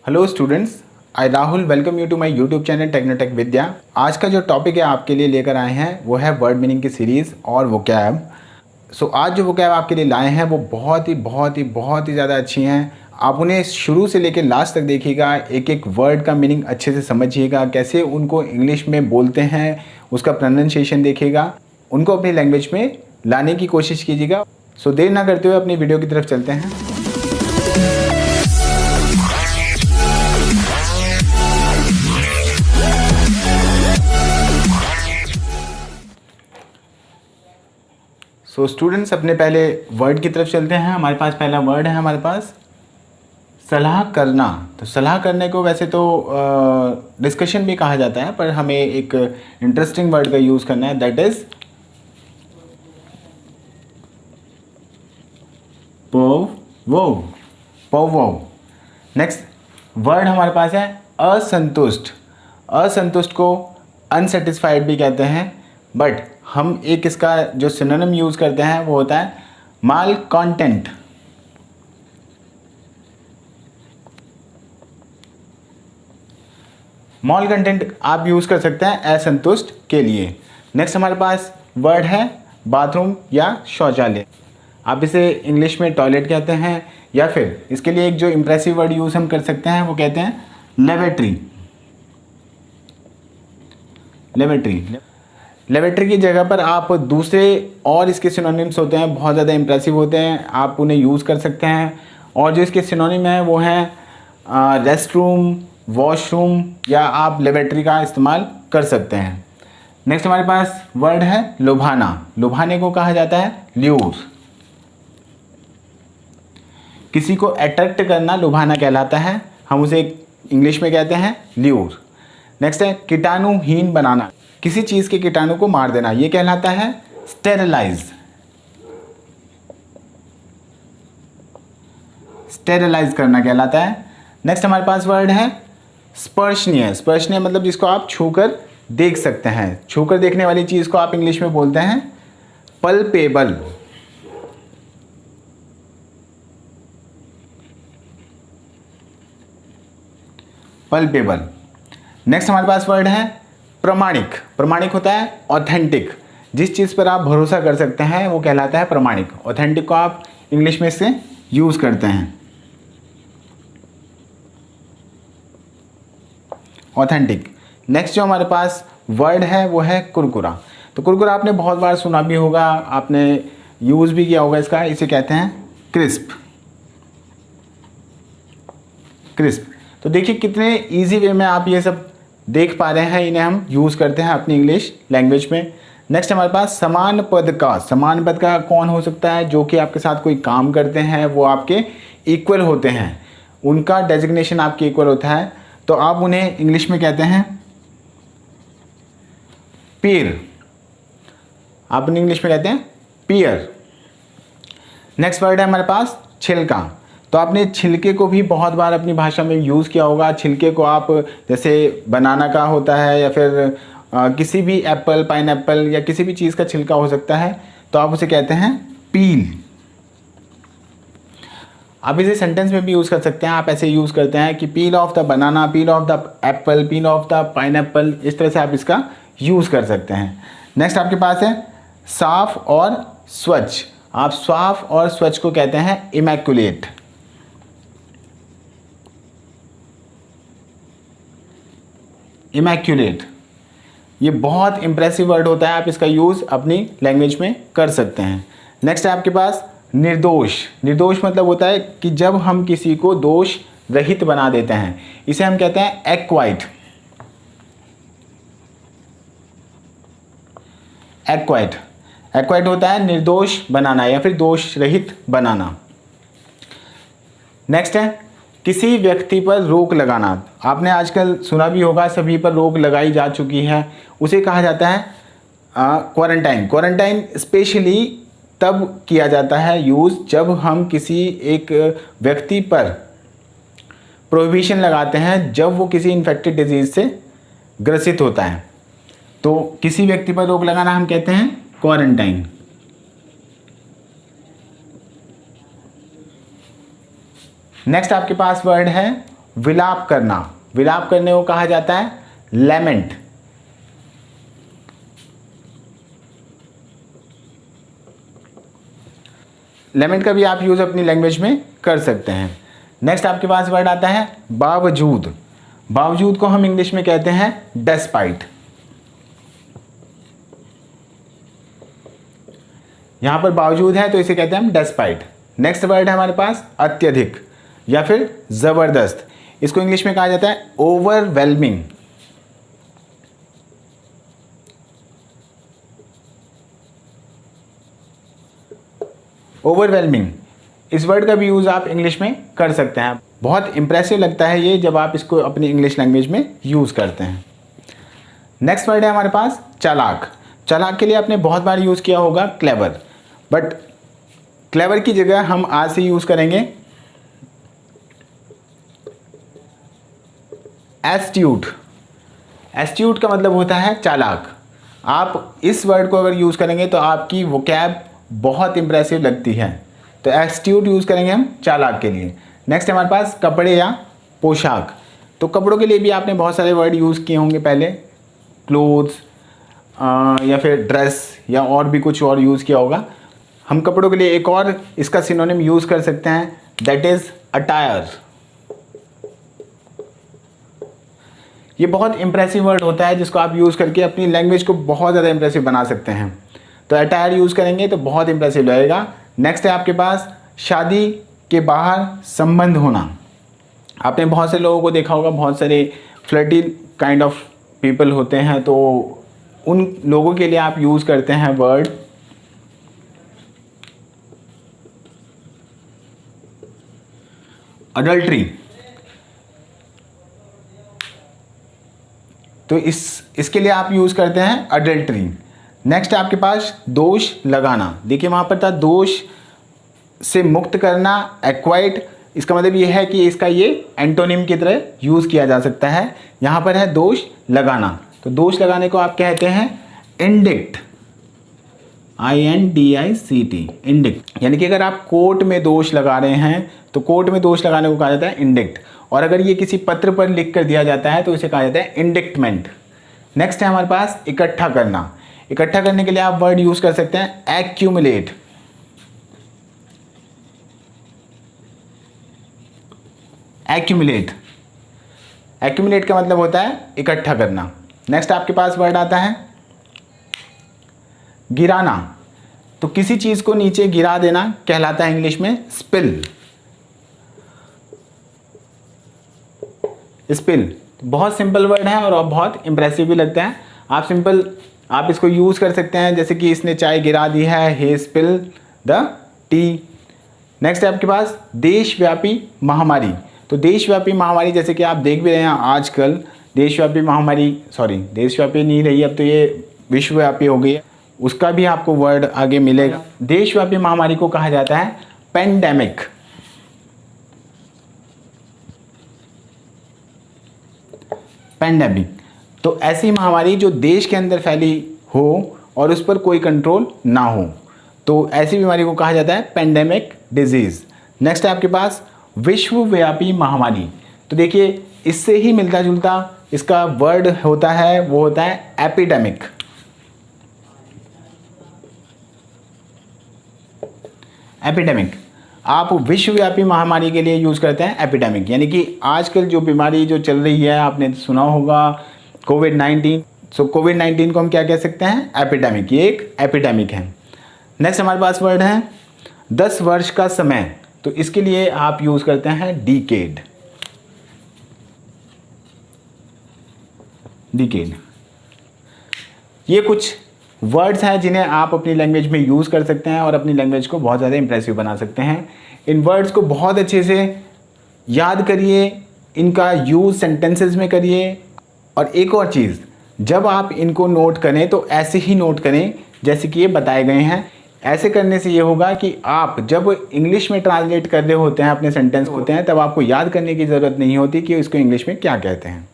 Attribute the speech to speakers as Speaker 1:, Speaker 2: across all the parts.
Speaker 1: Hello students, I Rahul welcome you to my YouTube channel Technotech Vidya. आज का जो topic है आपके लिए लेकर आए हैं वो है वर्ड मीनिंग की सीरीज़ और वोकैब। आज जो वोकैब आपके लिए लाए हैं वो बहुत ही ज़्यादा अच्छी हैं। आप उन्हें शुरू से लेकर लास्ट तक देखिएगा, एक एक वर्ड का मीनिंग अच्छे से समझिएगा, कैसे उनको इंग्लिश में बोलते हैं उसका प्रोनाउंसिएशन देखिएगा, उनको अपनी लैंग्वेज में लाने की कोशिश कीजिएगा। देर ना करते हुए अपनी वीडियो की तरफ चलते हैं। स्टूडेंट्स, अपने पहले वर्ड की तरफ चलते हैं। हमारे पास पहला वर्ड है हमारे पास सलाह करना। तो सलाह करने को वैसे तो डिस्कशन भी कहा जाता है, पर हमें एक इंटरेस्टिंग वर्ड का यूज़ करना है, दैट इज पोवो। नेक्स्ट वर्ड हमारे पास है असंतुष्ट। असंतुष्ट को अनसेटिस्फाइड भी कहते हैं, बट हम एक इसका जो सिनोनिम यूज़ करते हैं वो होता है माल कॉन्टेंट। मॉल कंटेंट आप यूज़ कर सकते हैं असंतुष्ट के लिए। नेक्स्ट हमारे पास वर्ड है बाथरूम या शौचालय। आप इसे इंग्लिश में टॉयलेट कहते हैं, या फिर इसके लिए एक जो इंप्रेसिव वर्ड यूज़ हम कर सकते हैं वो कहते हैं लेवेट्री। लेवेट्री की जगह पर आप दूसरे और इसके सिनोनिम्स होते हैं, बहुत ज़्यादा इंप्रेसिव होते हैं, आप उन्हें यूज़ कर सकते हैं। और जो इसके सिनोनिम है वो हैं रेस्ट रूम, वॉशरूम, या आप लेवेट्री का इस्तेमाल कर सकते हैं। नेक्स्ट हमारे पास वर्ड है लुभाना। लुभाने को कहा जाता है ल्यूर। किसी को अट्रैक्ट करना लुभाना कहलाता है, हम उसे इंग्लिश में कहते हैं ल्यूर। नेक्स्ट है कीटाणुहीन बनाना, किसी चीज़ के कीटाणु को मार देना, ये कहलाता है स्टेरिलाइज। स्टेरिलाइज करना कहलाता है। नेक्स्ट हमारे पास वर्ड है स्पर्शनीय। स्पर्शनीय मतलब जिसको आप छूकर देख सकते हैं। छूकर देखने वाली चीज़ को आप इंग्लिश में बोलते हैं पल्पेबल। पल्पेबल। नेक्स्ट हमारे पास वर्ड है प्रमाणिक। प्रमाणिक होता है ऑथेंटिक। जिस चीज़ पर आप भरोसा कर सकते हैं वो कहलाता है प्रमाणिक। ऑथेंटिक को आप इंग्लिश में से यूज़ करते हैं ऑथेंटिक। नेक्स्ट जो हमारे पास वर्ड है वो है कुरकुरा। तो कुरकुरा आपने बहुत बार सुना भी होगा, आपने यूज़ भी किया होगा इसका। इसे कहते हैं क्रिस्प। क्रिस्प। तो देखिए कितने इजी वे में आप ये सब देख पा रहे हैं, इन्हें हम यूज़ करते हैं अपनी इंग्लिश लैंग्वेज में। नेक्स्ट हमारे पास समान पद का। समान पद का कौन हो सकता है? जो कि आपके साथ कोई काम करते हैं, वो आपके इक्वल होते हैं, उनका डेजिग्नेशन आपके इक्वल होता है, तो आप उन्हें इंग्लिश में कहते हैं पीर। आप उन्हें इंग्लिश में कहते हैं पीयर। नेक्स्ट वर्ड है हमारे पास छिलका। तो आपने छिलके को भी बहुत बार अपनी भाषा में यूज़ किया होगा। छिलके को आप जैसे बनाना का होता है, या फिर किसी भी एप्पल, पाइनएप्पल या किसी भी चीज़ का छिलका हो सकता है, तो आप उसे कहते हैं पील। आप इसे सेंटेंस में भी यूज़ कर सकते हैं। आप ऐसे यूज़ करते हैं कि पील of the banana, peel of the Apple, peel of the pineapple, इस तरह से आप इसका यूज़ कर सकते हैं। नेक्स्ट आपके पास है साफ और स्वच्छ। आप साफ और स्वच्छ को कहते हैं इमैक्युलेट। इमैक्युलेट ये बहुत इंप्रेसिव वर्ड होता है, आप इसका यूज़ अपनी लैंग्वेज में कर सकते हैं। नेक्स्ट है आपके पास निर्दोष। निर्दोष मतलब होता है कि जब हम किसी को दोष रहित बना देते हैं, इसे हम कहते हैं एक्वाइट। एक्वाइट। एक्वाइट होता है निर्दोष बनाना या फिर दोष रहित बनाना। नेक्स्ट है किसी व्यक्ति पर रोक लगाना। आपने आजकल सुना भी होगा, सभी पर रोक लगाई जा चुकी है, उसे कहा जाता है क्वारंटाइन। क्वारंटाइन स्पेशली तब किया जाता है यूज़ जब हम किसी एक व्यक्ति पर प्रोहिबिशन लगाते हैं, जब वो किसी इन्फेक्टेड डिजीज़ से ग्रसित होता है, तो किसी व्यक्ति पर रोक लगाना हम कहते हैं क्वारंटाइन। नेक्स्ट आपके पास वर्ड है विलाप करना, विलाप करने को कहा जाता है लैमेंट। लैमेंट का भी आप यूज़ अपनी लैंग्वेज में कर सकते हैं। नेक्स्ट आपके पास वर्ड आता है बावजूद। बावजूद को हम इंग्लिश में कहते हैं डेस्पाइट। यहां पर बावजूद है तो इसे कहते हैं हम डेस्पाइट। नेक्स्ट वर्ड है हमारे पास अत्यधिक या फिर जबरदस्त। इसको इंग्लिश में कहा जाता है ओवरवेलमिंग। ओवरवेलमिंग, इस वर्ड का भी यूज़ आप इंग्लिश में कर सकते हैं। बहुत इंप्रेसिव लगता है ये जब आप इसको अपनी इंग्लिश लैंग्वेज में यूज़ करते हैं। नेक्स्ट वर्ड है हमारे पास चालाक। चालाक के लिए आपने बहुत बार यूज़ किया होगा क्लेवर, बट क्लेवर की जगह हम आज से यूज़ करेंगे एस्ट्यूट। एस्ट्यूट का मतलब होता है चालाक। आप इस वर्ड को अगर यूज़ करेंगे तो आपकी वोकैब बहुत इंप्रेसिव लगती है। तो एस्ट्यूट यूज़ करेंगे हम चालाक के लिए। नेक्स्ट हमारे पास कपड़े या पोशाक। तो कपड़ों के लिए भी आपने बहुत सारे वर्ड यूज़ किए होंगे पहले, क्लोथ्स या फिर ड्रेस या और भी कुछ और यूज़ किया होगा। हम कपड़ों के लिए एक और इसका सिनोनिम यूज़ कर सकते हैं, दैट इज़ अटायर। ये बहुत इंप्रेसिव वर्ड होता है जिसको आप यूज़ करके अपनी लैंग्वेज को बहुत ज़्यादा इंप्रेसिव बना सकते हैं। तो अटायर यूज़ करेंगे तो बहुत इंप्रेसिव लगेगा। नेक्स्ट है आपके पास शादी के बाहर संबंध होना। आपने बहुत से लोगों को देखा होगा, बहुत सारे फ्लर्टी काइंड ऑफ पीपल होते हैं, तो उन लोगों के लिए आप यूज़ करते हैं वर्ड अडल्ट्री। तो इसके लिए आप यूज़ करते हैं अडल्ट्री। नेक्स्ट आपके पास दोष लगाना। देखिए वहाँ पर था दोष से मुक्त करना, एक्वाइट। इसका मतलब ये है कि इसका ये एंटोनिम की तरह यूज़ किया जा सकता है। यहाँ पर है दोष लगाना, तो दोष लगाने को आप कहते हैं इंडिक्ट, INDICT, इंडिक्ट। यानी कि अगर आप कोर्ट में दोष लगा रहे हैं तो कोर्ट में दोष लगाने को कहा जाता है इंडिक्ट। और अगर ये किसी पत्र पर लिख कर दिया जाता है तो इसे कहा जाता है इंडिक्टमेंट। नेक्स्ट है हमारे पास इकट्ठा करना। इकट्ठा करने के लिए आप वर्ड यूज़ कर सकते हैं एक्यूमुलेट। एक्यूमुलेट, एक्यूमुलेट का मतलब होता है इकट्ठा करना। नेक्स्ट आपके पास वर्ड आता है गिराना। तो किसी चीज़ को नीचे गिरा देना कहलाता है इंग्लिश में स्पिल। स्पिल बहुत सिंपल वर्ड है और बहुत इंप्रेसिव भी लगता है। आप इसको यूज़ कर सकते हैं, जैसे कि इसने चाय गिरा दी है, he spilled the tea। Next है आपके पास देशव्यापी महामारी। तो देशव्यापी महामारी जैसे कि आप देख भी रहे हैं आजकल, देशव्यापी महामारी, सॉरी देशव्यापी नहीं रही, अब तो ये विश्वव्यापी हो गई है, उसका भी आपको वर्ड आगे मिलेगा। देशव्यापी महामारी को कहा जाता है पेंडेमिक। पेंडेमिक तो ऐसी महामारी जो देश के अंदर फैली हो और उस पर कोई कंट्रोल ना हो, तो ऐसी बीमारी को कहा जाता है पेंडेमिक डिजीज़। नेक्स्ट है आपके पास विश्वव्यापी महामारी। तो देखिए इससे ही मिलता जुलता इसका वर्ड होता है, वो होता है एपिडेमिक। एपिडेमिक आप विश्वव्यापी महामारी के लिए यूज़ करते हैं एपिडेमिक। यानी कि आजकल जो बीमारी जो चल रही है, आपने सुना होगा कोविड-19। सो कोविड-19 को हम क्या कह सकते हैं, एपिडेमिक। ये एक एपिडेमिक है। नेक्स्ट हमारे पास वर्ड है 10 वर्ष का समय। तो इसके लिए आप यूज़ करते हैं डिकेड। डिकेड ये कुछ वर्ड्स हैं जिन्हें आप अपनी लैंग्वेज में यूज़ कर सकते हैं और अपनी लैंग्वेज को बहुत ज़्यादा इंप्रेसिव बना सकते हैं। इन वर्ड्स को बहुत अच्छे से याद करिए, इनका यूज़ सेंटेंसेस में करिए। और एक और चीज़, जब आप इनको नोट करें तो ऐसे ही नोट करें जैसे कि ये बताए गए हैं। ऐसे करने से ये होगा कि आप जब इंग्लिश में ट्रांसलेट कर रहे होते हैं, अपने सेंटेंस होते हैं, तब आपको याद करने की ज़रूरत नहीं होती कि इसको इंग्लिश में क्या कहते हैं।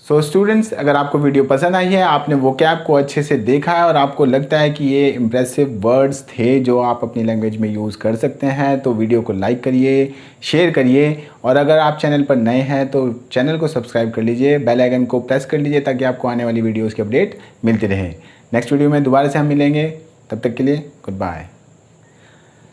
Speaker 1: सो स्टूडेंट्स, अगर आपको वीडियो पसंद आई है, आपने वोकैब को अच्छे से देखा है और आपको लगता है कि ये इम्प्रेसिव वर्ड्स थे जो आप अपनी लैंग्वेज में यूज़ कर सकते हैं, तो वीडियो को लाइक करिए, शेयर करिए, और अगर आप चैनल पर नए हैं तो चैनल को सब्सक्राइब कर लीजिए, बेल आइकन को प्रेस कर लीजिए ताकि आपको आने वाली वीडियोज़ की अपडेट मिलती रहे। नेक्स्ट वीडियो में दोबारा से हम मिलेंगे, तब तक के लिए गुड बाय।